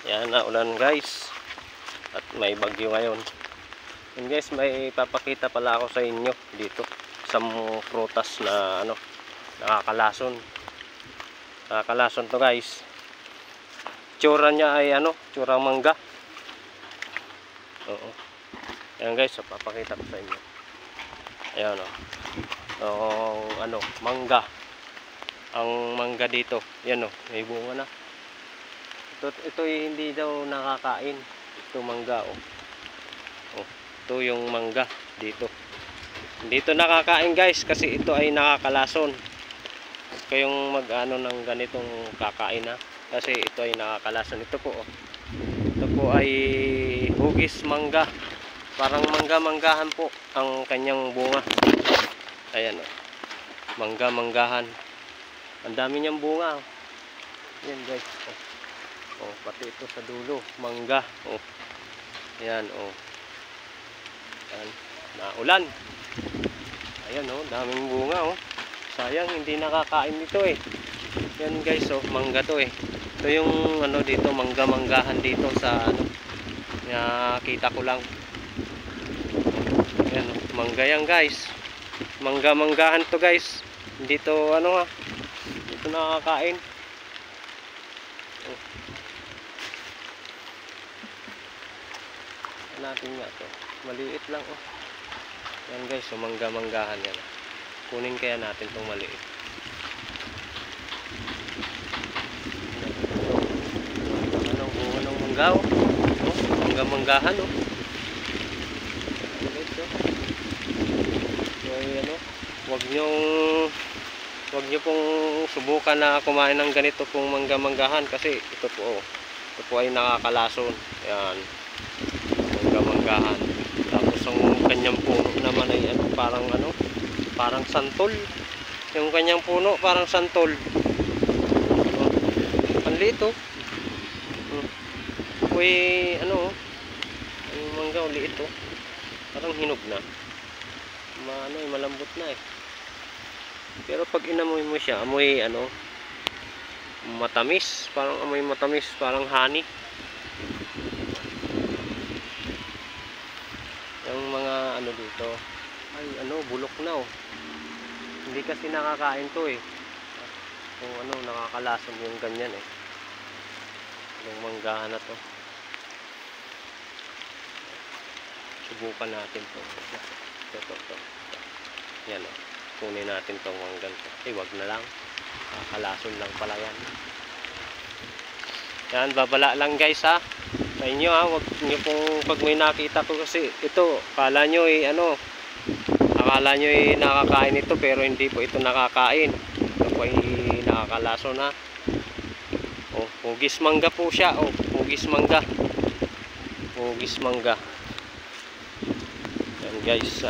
Yan na ulan guys. At may bagyo ngayon. And guys, may papakita pala ako sa inyo dito. Isang prutas na nakakalason. Nakakalason to guys. Tsura niya ay tsurang mangga. Oo. Ayan guys, so papakita ko sa inyo. Ayan mangga. Ang mangga dito, yan may bunga na. Ito hindi daw nakakain. Ito mangga ito yung mangga dito. Hindi ito nakakain guys kasi ito ay nakakalason. Kayong mag-ano ng ganitong kakain kasi ito ay nakakalason. Ito po ito po ay hugis mangga. Parang mangga-manggahan po ang kanyang bunga. Ayan mangga-manggahan. Ang dami niyang bunga. Yan guys. Pati ito sa dulo, mangga. Ayan Ayan, naulan. Ayan daming bunga Sayang hindi nakakain dito Yan guys mangga to Ito yung dito mangga-manggahan dito sa nakita ko lang. Ayan mangga yan guys. Mangga-manggahan to guys. Hindi to dito nakakain. Natin nga to. Maliit lang Yan guys, mangga-manggahan yan. Kunin kaya natin tong maliit. Bunga ng mangga mangga-manggahan guys So wag nyo pong subukan na kumain ng ganito pong mangga-manggahan kasi ito po ay nakakalason. Ayan mangga-manggahan. Tapos ang kanyang puno naman ay parang santol. Yung kanyang puno parang santol. Ang liit Uy, ang mangga liit parang hinog na. Malambot na Pero pag inamoy mo siya, amoy matamis, parang amoy matamis, parang honey. Yung mga dito ay bulok na Hindi kasi nakakain to kung nakakalason yung ganyan yung manggahan na to. Subukan natin to. Yan kunin natin tong mangga to. Wag na lang, kakalason lang pala yan. Yan, babala lang guys sa inyo wag nyo pong pag may nakita ko kasi ito akala nyo nakakain ito pero hindi po ito nakakain. Ito po ay nakakalason hugis mangga po siya hugis mangga yan guys